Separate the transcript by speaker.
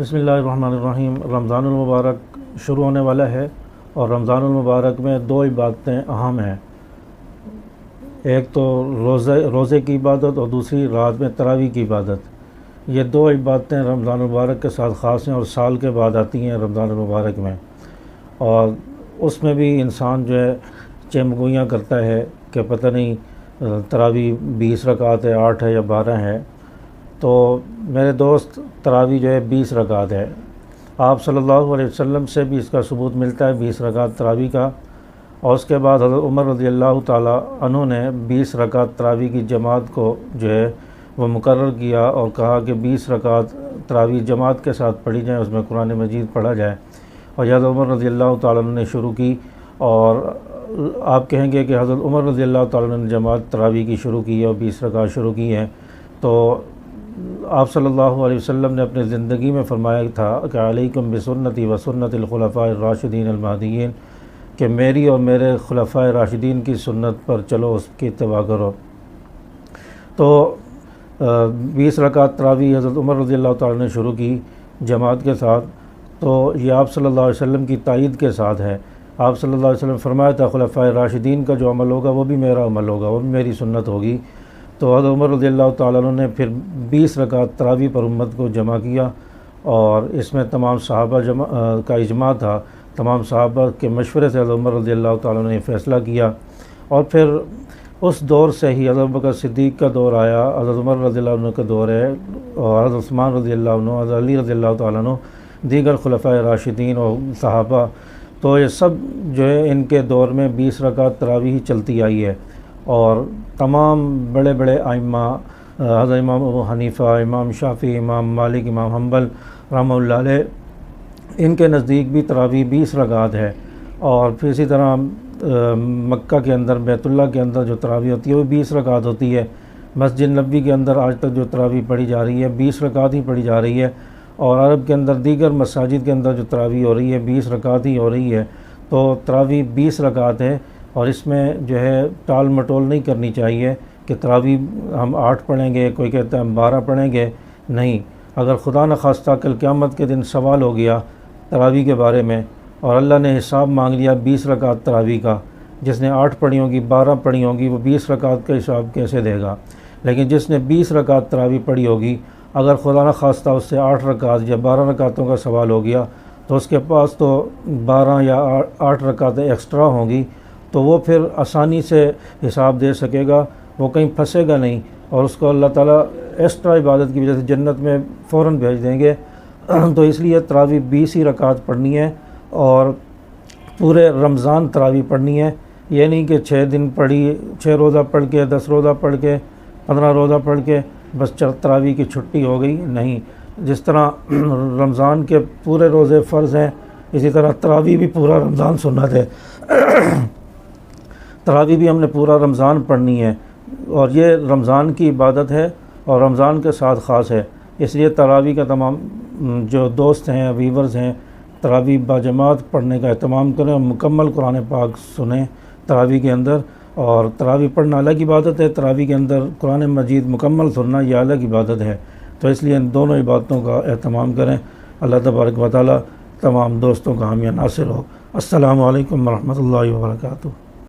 Speaker 1: बिस्मिल्लाहिर्रहमानिर्रहीम। रमज़ानुल मुबारक शुरू होने वाला है और रमज़ानुल मुबारक में दो इबादतें अहम हैं। एक तो रोज़े की इबादत और दूसरी रात में तरावीह की इबादत। ये दो इबादतें रमज़ानुल मुबारक के साथ ख़ास हैं और साल के बाद आती हैं रमज़ानुल मुबारक में। और उसमें भी इंसान जो है चमगोइयाँ करता है कि पता नहीं तरावीह 20 रकात है, 8 है या 12 है। तो मेरे दोस्त, तरावीह जो है 20 रकात है। आप सल्लल्लाहु अलैहि वसल्लम से भी इसका सबूत मिलता है 20 रकात तरावीह का। और उसके बाद हज़रत उमर रज़ियल्लाहु ताला अन्हु ने 20 रकात तरावीह की जमात को जो है वो मुकर्रर किया और कहा कि 20 रकात तरावीह जमात के साथ पढ़ी जाए, उसमें कुरान मजीद पढ़ा जाए। और हज़रत उमर रज़ियल्लाहु ताला ने शुरू की। और आप कहेंगे कि हज़रत उमर रज़ियल्लाहु ताला ने जमात तरावीह की शुरू की है और 20 रकात शुरू की हैं। तो आप सल्लल्लाहु अलैहि वसल्लम ने अपनी ज़िंदगी में फरमाया था कि अलैकुम बिसुन्नती व सुन्नतिल खुलफ़ाए राशिदीन अल महदीयीन, कि मेरी और मेरे खुलफ़ाए राशिदीन की सुन्नत पर चलो, उसकी इत्तिबा करो। तो 20 रकात तरावीह हज़रत उमर रज़ियल्लाहु ताला ने शुरू की जमात के साथ। तो ये आप सल्लल्लाहु अलैहि वसल्लम की तायीद के साथ है। आप सल्लल्लाहु अलैहि वसल्लम फरमाया था खुलफ़ाए राशिदीन का जो अमल होगा वो भी मेरा अमल होगा, वो भी मेरी सुन्नत होगी। तो हज़रत उमर रज़ियल्लाहु ताला अन्हु ने फिर 20 रकात तरावीह पर उम्मत को जमा किया और इसमें तमाम सहाबा का इजमा था। तमाम सहाबा के मशवरे से हज़रत उमर रज़ियल्लाहु ताला ने फ़ैसला किया। और फिर उस दौर से ही हज़रत बकर सिद्दीक़ का दौर आया, हज़रत उमर रज़ियल्लाहु अन्हु का दौर है, और हज़रत उस्मान रज़ियल्लाहु अन्हु, हज़रत अली रज़ियल्लाहु ताला अन्हु, दीगर खुलफ़ाए राशिदीन और सहाबा। तो ये सब जो है इनके दौर में 20 रकात तरावीह चलती आई है। और तमाम बड़े बड़े आइम्मा, हज़रत इमाम अबू हनीफ़ा, इमाम शाफ़ी, इमाम मालिक, इमाम हम्बल रहमतुल्लाह अलैह, इनके नज़दीक भी तरावीह 20 रकात है। और फिर इसी तरह मक्का के अंदर, बैतुल्लाह के अंदर जो तरावीह होती है वो 20 रकात होती है। मस्जिद नबवी के अंदर आज तक जो तरावीह पढ़ी जा रही है 20 रकात ही पढ़ी जा रही है। और अरब के अंदर दीगर मसाजिद के अंदर जो तरावीह हो रही है 20 रकात ही हो रही है। तो तरावीह 20 रकात है और इसमें जो है टाल मटोल नहीं करनी चाहिए कि तरावीह हम 8 पढ़ेंगे, कोई कहता है हम 12 पढ़ेंगे। नहीं, अगर खुदा न खास्ता कल क़यामत के दिन सवाल हो गया तरावीह के बारे में और अल्लाह ने हिसाब मांग लिया 20 रकात तरावीह का, जिसने 8 पढ़ी होगी, 12 पढ़ी होगी, वो 20 रकात का हिसाब कैसे देगा? लेकिन जिसने 20 रकात तरावीह पढ़ी होगी, अगर खुदा न खास्ता उससे 8 रकात या 12 रकातों का सवाल हो गया तो उसके पास तो 12 या 8 रकातें एक्स्ट्रा होंगी, तो वो फिर आसानी से हिसाब दे सकेगा, वो कहीं फंसेगा नहीं और उसको अल्लाह ताला एक्स्ट्रा इबादत की वजह से जन्नत में फ़ौरन भेज देंगे। तो इसलिए तरावीह 20 ही रकात पढ़नी है और पूरे रमज़ान तरावीह पढ़नी है। ये नहीं कि 6 दिन पढ़ी, 6 रोज़ा पढ़ के, 10 रोज़ा पढ़ के, 15 रोज़ा पढ़ के बस तरावीह की छुट्टी हो गई। नहीं, जिस तरह रमज़ान के पूरे रोज़े फ़र्ज़ हैं, इसी तरह तरावीह भी पूरा रमज़ान सुन्नत है। तरावीह भी हमने पूरा रमज़ान पढ़नी है और ये रमज़ान की इबादत है और रमज़ान के साथ ख़ास है। इसलिए तरावीह का तमाम जो दोस्त हैं, व्यूवर्स हैं, तरावीह बाजमात पढ़ने का एहतमाम करें और मुकम्मल कुरान पाक सुने तरावीह के अंदर। और तरावीह पढ़ना अलग इबादत है, तरावीह के अंदर कुरान मजीद मुकम्मल सुनना यह अलग इबादत है। तो इसलिए इन दोनों इबादतों का एहतमाम करें। अल्लाह तबारक व तआला तमाम दोस्तों का हामी नासिर हो। अस्सलामु अलैकुम व रहमतुल्लाहि व बरकातुहू।